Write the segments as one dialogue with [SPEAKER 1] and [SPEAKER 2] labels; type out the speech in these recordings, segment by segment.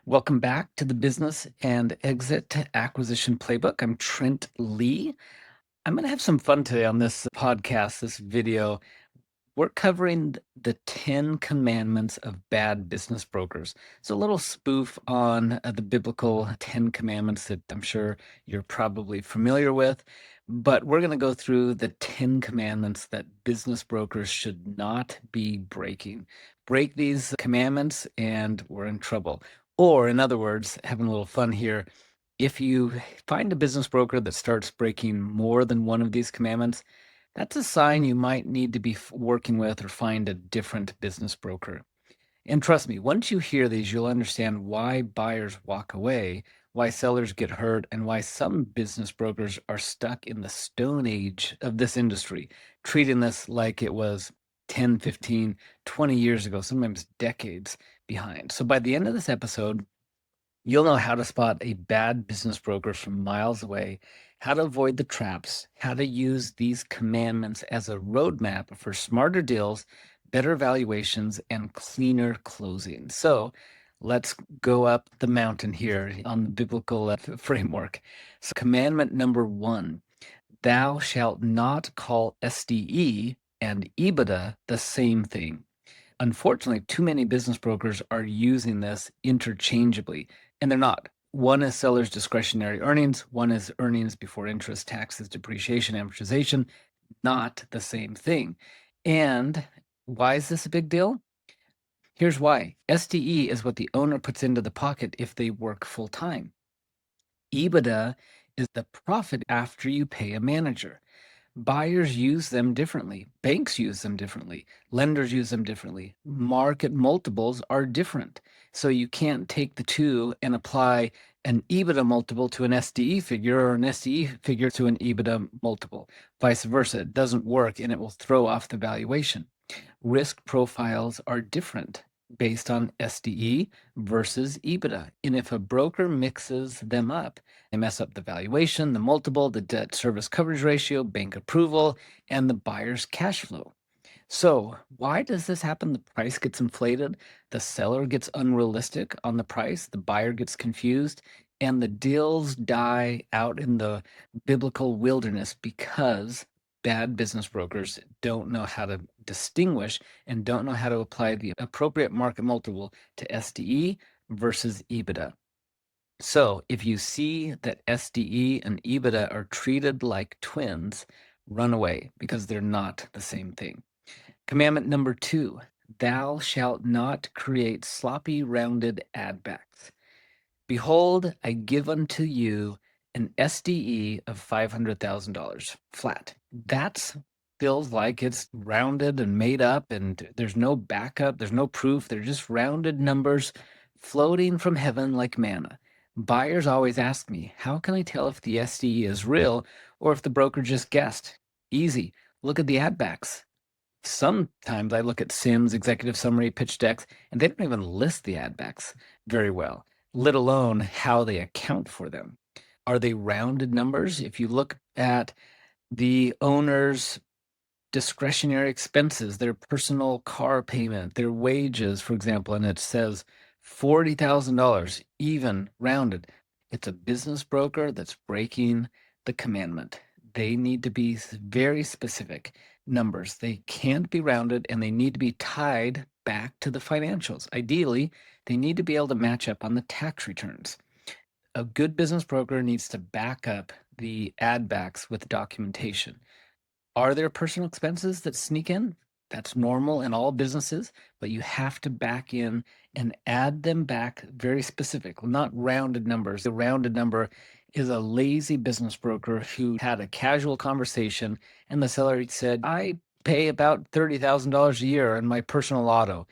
[SPEAKER 1] Welcome back to the Business and Exit Acquisition Playbook. I'm Trent Lee. I'm going to have some fun today on this podcast, this video. We're covering the 10 commandments of bad business brokers. It's a little spoof on the biblical 10 commandments that I'm sure you're probably familiar with. But we're going to go through the 10 commandments that business brokers should not be breaking. Break these commandments and we're in trouble. Or, in other words, having a little fun here, if you find a business broker that starts breaking more than one of these commandments, that's a sign you might need to be working with or find a different business broker. And trust me, once you hear these, you'll understand why buyers walk away, why sellers get hurt, and why some business brokers are stuck in the stone age of this industry, treating this like it was 10, 15, 20 years ago, sometimes decades behind. So by the end of this episode, you'll know how to spot a bad business broker from miles away, how to avoid the traps, how to use these commandments as a roadmap for smarter deals, better valuations, and cleaner closing. So let's go up the mountain here on the biblical framework. So, commandment number 1, thou shalt not call SDE and EBITDA the same thing. Unfortunately, too many business brokers are using this interchangeably, and they're not. One is seller's discretionary earnings, one is earnings before interest, taxes, depreciation, amortization, not the same thing. And why is this a big deal? Here's why. SDE is what the owner puts into the pocket if they work full time. EBITDA is the profit after you pay a manager. Buyers use them differently. Banks use them differently. Lenders use them differently. Market multiples are different. So you can't take the two and apply an EBITDA multiple to an SDE figure or an SDE figure to an EBITDA multiple. Vice versa. It doesn't work and it will throw off the valuation. Risk profiles are different based on SDE versus EBITDA. And if a broker mixes them up, they mess up the valuation, the multiple, the debt service coverage ratio, bank approval, and the buyer's cash flow. So, why does this happen? The price gets inflated, the seller gets unrealistic on the price, the buyer gets confused, and the deals die out in the biblical wilderness because bad business brokers don't know how to distinguish and don't know how to apply the appropriate market multiple to SDE versus EBITDA. So if you see that SDE and EBITDA are treated like twins, run away because they're not the same thing. Commandment number 2, thou shalt not create sloppy rounded add backs. Behold, I give unto you an SDE of $500,000 flat. That feels like it's rounded and made up, and there's no backup, there's no proof. They're just rounded numbers floating from heaven like manna. Buyers always ask me, how can I tell if the SDE is real or if the broker just guessed? Easy. Look at the add backs. Sometimes I look at Sims, executive summary, pitch decks, and they don't even list the add backs very well, let alone how they account for them. Are they rounded numbers? If you look at the owner's discretionary expenses, their personal car payment, their wages, for example, and it says $40,000, even rounded, it's a business broker that's breaking the commandment. They need to be very specific numbers. They can't be rounded and they need to be tied back to the financials. Ideally, they need to be able to match up on the tax returns. A good business broker needs to back up the add backs with documentation. Are there personal expenses that sneak in? That's normal in all businesses, but you have to back in and add them back very specific, not rounded numbers. The rounded number is a lazy business broker who had a casual conversation and the seller said, I pay about $30,000 a year in my personal auto.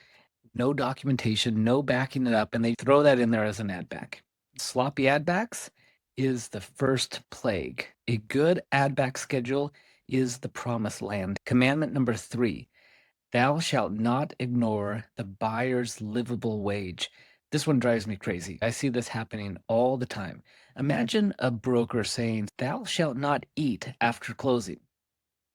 [SPEAKER 1] No documentation, no backing it up, and they throw that in there as an add back. Sloppy add backs is the first plague. A good add back schedule is the promised land. Commandment number 3, thou shalt not ignore the buyer's livable wage. This one drives me crazy. I see this happening all the time. Imagine a broker saying, thou shalt not eat after closing.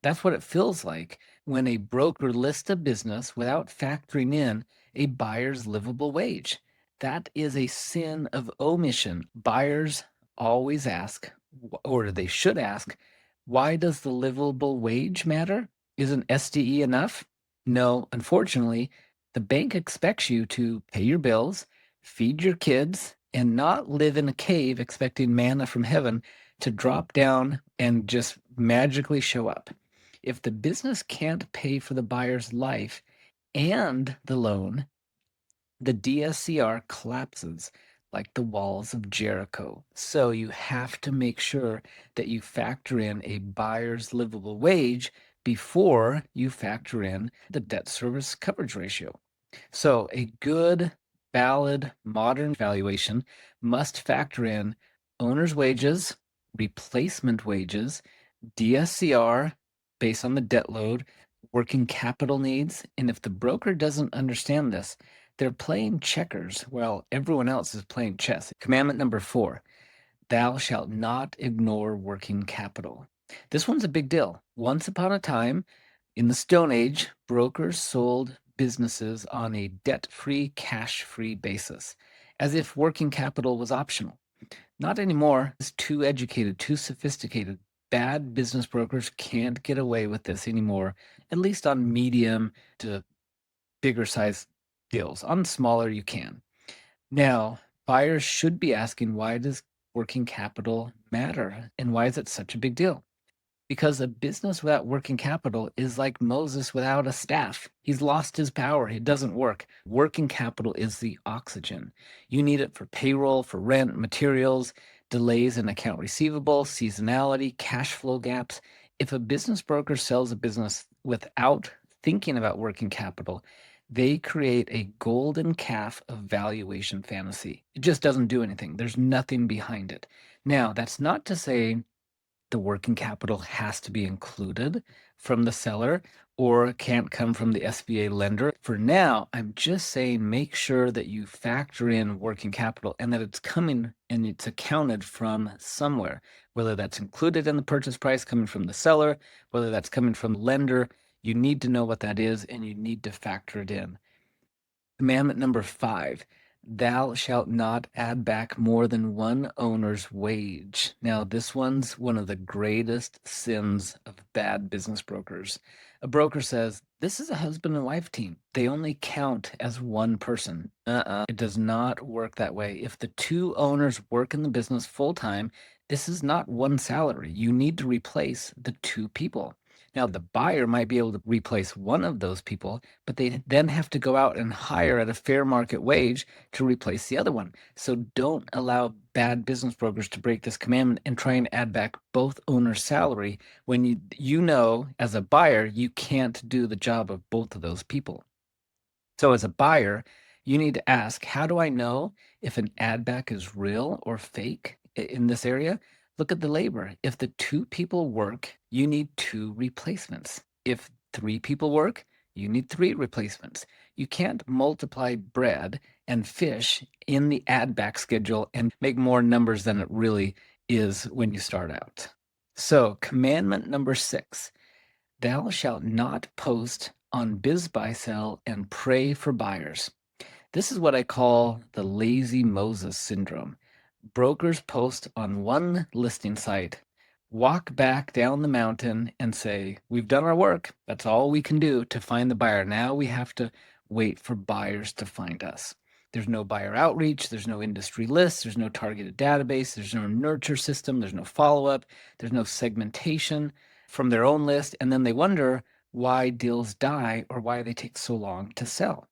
[SPEAKER 1] That's what it feels like when a broker lists a business without factoring in a buyer's livable wage. That is a sin of omission. Buyers always ask, or they should ask, why does the livable wage matter? Isn't SDE enough? No, unfortunately, the bank expects you to pay your bills, feed your kids, and not live in a cave expecting manna from heaven to drop down and just magically show up. If the business can't pay for the buyer's life and the loan, the DSCR collapses like the walls of Jericho. So you have to make sure that you factor in a buyer's livable wage before you factor in the debt service coverage ratio. So a good, valid, modern valuation must factor in owner's wages, replacement wages, DSCR based on the debt load, working capital needs. And if the broker doesn't understand this, they're playing checkers while everyone else is playing chess. Commandment number 4, thou shalt not ignore working capital. This one's a big deal. Once upon a time, in the Stone Age, brokers sold businesses on a debt-free, cash-free basis, as if working capital was optional. Not anymore. It's too educated, too sophisticated. Bad business brokers can't get away with this anymore, at least on medium to bigger size deals. On smaller, you can. Now, buyers should be asking, why does working capital matter? And why is it such a big deal? Because a business without working capital is like Moses without a staff. He's lost his power. It doesn't work. Working capital is the oxygen. You need it for payroll, for rent, materials, delays in account receivable, seasonality, cash flow gaps. If a business broker sells a business without thinking about working capital, they create a golden calf of valuation fantasy. It just doesn't do anything. There's nothing behind it. Now, that's not to say the working capital has to be included from the seller or can't come from the SBA lender. For now, I'm just saying make sure that you factor in working capital and that it's coming and it's accounted from somewhere, whether that's included in the purchase price coming from the seller, whether that's coming from the lender. You need to know what that is and you need to factor it in. Commandment number 5, thou shalt not add back more than one owner's wage. Now, this one's one of the greatest sins of bad business brokers. A broker says, this is a husband and wife team. They only count as one person. It does not work that way. If the two owners work in the business full time, this is not one salary. You need to replace the two people. Now, the buyer might be able to replace one of those people, but they then have to go out and hire at a fair market wage to replace the other one. So don't allow bad business brokers to break this commandment and try and add back both owners' salary when you know as a buyer you can't do the job of both of those people. So as a buyer, you need to ask, how do I know if an add back is real or fake in this area? Look at the labor. If the two people work, you need two replacements. If three people work, you need three replacements. You can't multiply bread and fish in the add back schedule and make more numbers than it really is when you start out. So, commandment number 6, thou shalt not post on BizBuySell and pray for buyers. This is what I call the lazy Moses syndrome. Brokers post on one listing site, walk back down the mountain and say, we've done our work. That's all we can do to find the buyer. Now we have to wait for buyers to find us. There's no buyer outreach. There's no industry lists. There's no targeted database. There's no nurture system. There's no follow-up. There's no segmentation from their own list. And then they wonder why deals die or why they take so long to sell.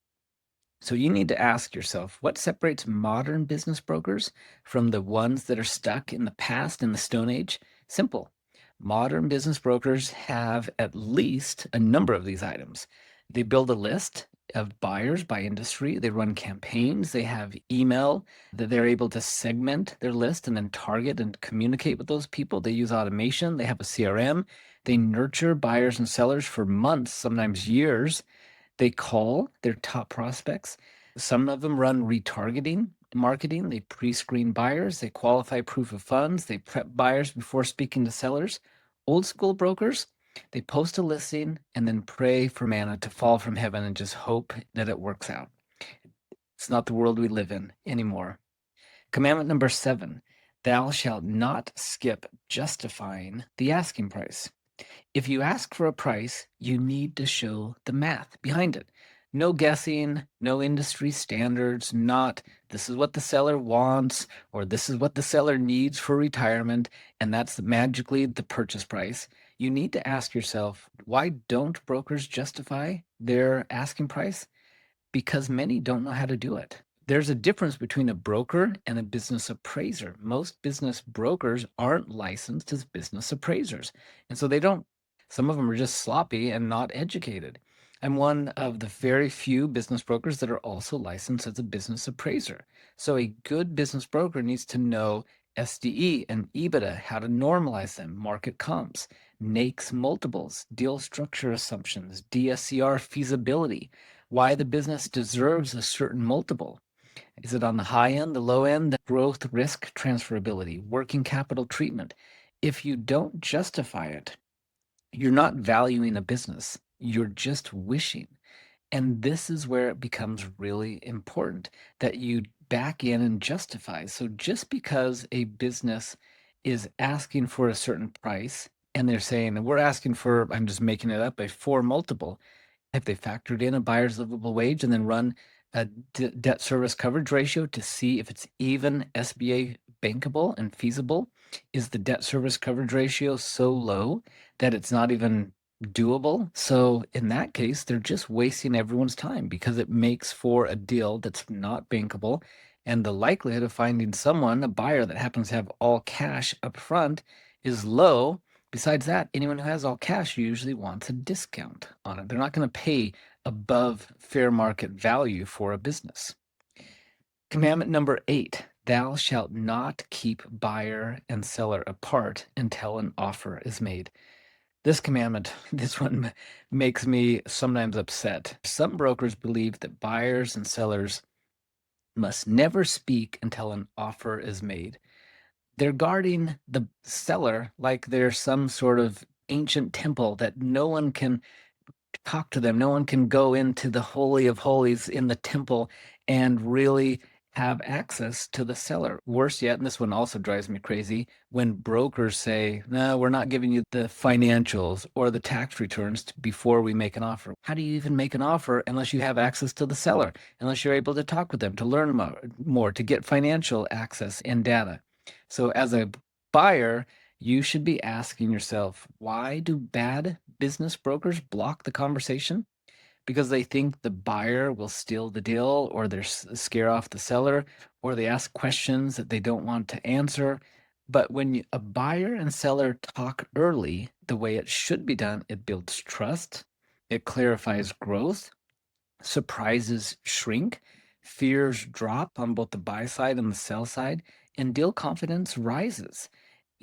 [SPEAKER 1] So you need to ask yourself, what separates modern business brokers from the ones that are stuck in the past in the Stone Age? Simple. Modern business brokers have at least a number of these items. They build a list of buyers by industry. They run campaigns. They have email that they're able to segment their list and then target and communicate with those people. They use automation. They have a CRM. They nurture buyers and sellers for months, sometimes years. They call their top prospects. Some of them run retargeting marketing. They pre-screen buyers. They qualify proof of funds. They prep buyers before speaking to sellers. Old school brokers, they post a listing and then pray for manna to fall from heaven and just hope that it works out. It's not the world we live in anymore. Commandment number 7, thou shalt not skip justifying the asking price. If you ask for a price, you need to show the math behind it. No guessing, no industry standards, not this is what the seller wants or this is what the seller needs for retirement, and that's magically the purchase price. You need to ask yourself, why don't brokers justify their asking price? Because many don't know how to do it. There's a difference between a broker and a business appraiser. Most business brokers aren't licensed as business appraisers. And so they don't, some of them are just sloppy and not educated. I'm one of the very few business brokers that are also licensed as a business appraiser. So a good business broker needs to know SDE and EBITDA, how to normalize them, market comps, NAICS multiples, deal structure assumptions, DSCR feasibility, why the business deserves a certain multiple. Is it on the high end, the low end, the growth, risk, transferability, working capital treatment? If you don't justify it, you're not valuing a business. You're just wishing. And this is where it becomes really important that you back in and justify. So just because a business is asking for a certain price and they're saying, we're asking for, I'm just making it up, a 4 multiple, have they factored in a buyer's livable wage and then run a debt service coverage ratio to see if it's even SBA bankable and feasible? Is the debt service coverage ratio so low that it's not even doable? So in that case, they're just wasting everyone's time because it makes for a deal that's not bankable. And the likelihood of finding someone, a buyer that happens to have all cash up front, is low. Besides that, anyone who has all cash usually wants a discount on it. They're not going to pay above fair market value for a business. Commandment number 8, thou shalt not keep buyer and seller apart until an offer is made. This commandment, this one makes me sometimes upset. Some brokers believe that buyers and sellers must never speak until an offer is made. They're guarding the seller like they're some sort of ancient temple that no one can talk to them. No one can go into the Holy of Holies in the temple and really have access to the seller. Worse yet, and this one also drives me crazy, when brokers say, no, we're not giving you the financials or the tax returns before we make an offer. How do you even make an offer unless you have access to the seller, unless you're able to talk with them, to learn more, to get financial access and data? So as a buyer, you should be asking yourself, why do bad business brokers block the conversation? Because they think the buyer will steal the deal, or they're scare off the seller, or they ask questions that they don't want to answer. But when a buyer and seller talk early, the way it should be done, it builds trust, it clarifies growth, surprises shrink, fears drop on both the buy side and the sell side, and deal confidence rises.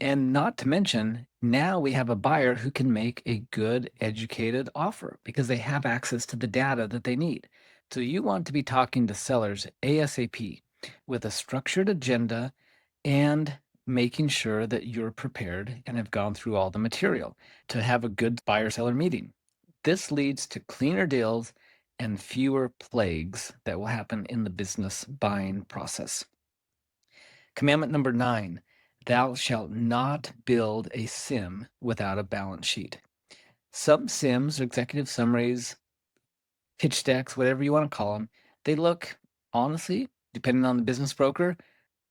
[SPEAKER 1] And not to mention, now we have a buyer who can make a good, educated offer because they have access to the data that they need. So you want to be talking to sellers ASAP with a structured agenda and making sure that you're prepared and have gone through all the material to have a good buyer seller meeting. This leads to cleaner deals and fewer plagues that will happen in the business buying process. Commandment number 9, thou shalt not build a sim without a balance sheet. Some sims, executive summaries, pitch decks, whatever you want to call them, they look, honestly, depending on the business broker,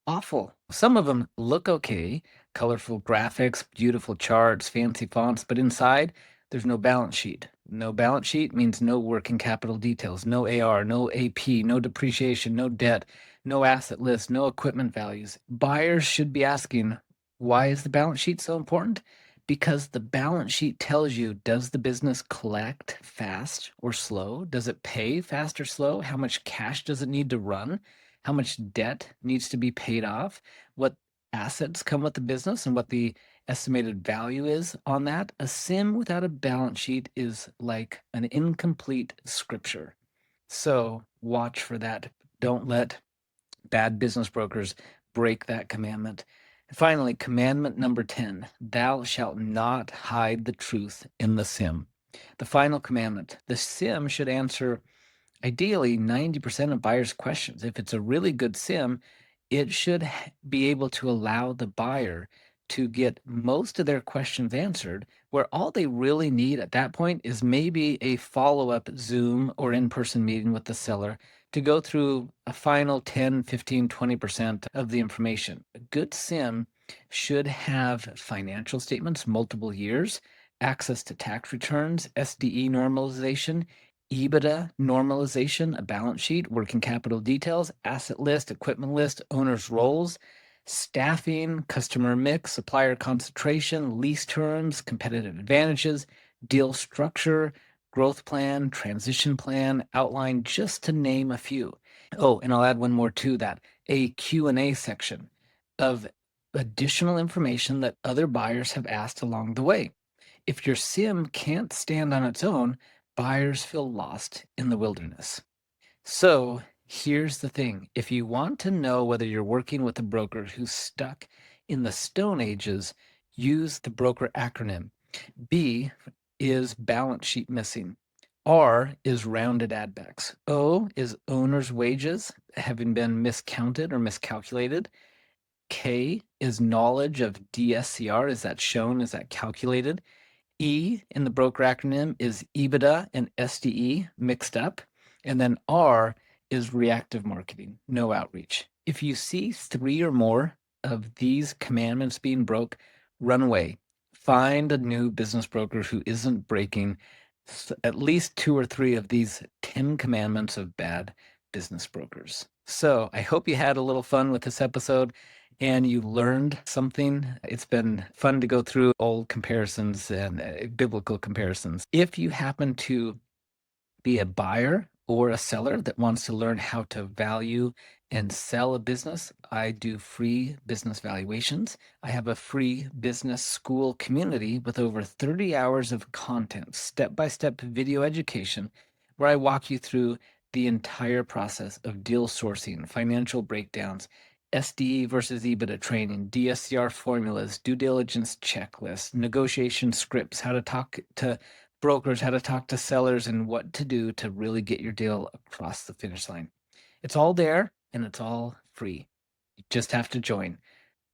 [SPEAKER 1] awful. Some of them look okay, colorful graphics, beautiful charts, fancy fonts, but inside there's no balance sheet. No balance sheet means no working capital details, no AR, no AP, no depreciation, no debt, no asset list, no equipment values. Buyers should be asking, why is the balance sheet so important? Because the balance sheet tells you, does the business collect fast or slow? Does it pay fast or slow? How much cash does it need to run? How much debt needs to be paid off? What assets come with the business and what the estimated value is on that? A sim without a balance sheet is like an incomplete scripture. So watch for that. Don't let bad business brokers break that commandment. Finally, commandment number 10, thou shalt not hide the truth in the sim. The final commandment, the sim should answer Ideally, 90% of buyers' questions, if it's a really good sim, it should be able to allow the buyer to get most of their questions answered, where all they really need at that point is maybe a follow-up Zoom or in-person meeting with the seller to go through a final 10, 15, 20% of the information. A good sim should have financial statements, multiple years, access to tax returns, SDE normalization, EBITDA normalization, a balance sheet, working capital details, asset list, equipment list, owner's roles, staffing, customer mix, supplier concentration, lease terms, competitive advantages, deal structure, growth plan, transition plan, outline, just to name a few. Oh, and I'll add one more to that, a Q&A section of additional information that other buyers have asked along the way. If your sim can't stand on its own, buyers feel lost in the wilderness. So here's the thing. If you want to know whether you're working with a broker who's stuck in the Stone Ages, use the broker acronym. B is balance sheet missing. R is rounded addbacks. O is owner's wages having been miscounted or miscalculated. K is knowledge of DSCR. Is that shown? Is that calculated? E in the broker acronym is EBITDA and SDE mixed up. And then R is reactive marketing, no outreach. If you see three or more of these commandments being broke, run away. Find a new business broker who isn't breaking at least two or three of these 10 commandments of bad business brokers. So I hope you had a little fun with this episode and you learned something. It's been fun to go through old comparisons and biblical comparisons. If you happen to be a buyer or a seller that wants to learn how to value and sell a business, I do free business valuations. I have a free business school community with over 30 hours of content, step-by-step video education, where I walk you through the entire process of deal sourcing, financial breakdowns, SDE versus EBITDA training, DSCR formulas, due diligence checklists, negotiation scripts, how to talk to brokers, how to talk to sellers, and what to do to really get your deal across the finish line. It's all there and it's all free. You just have to join.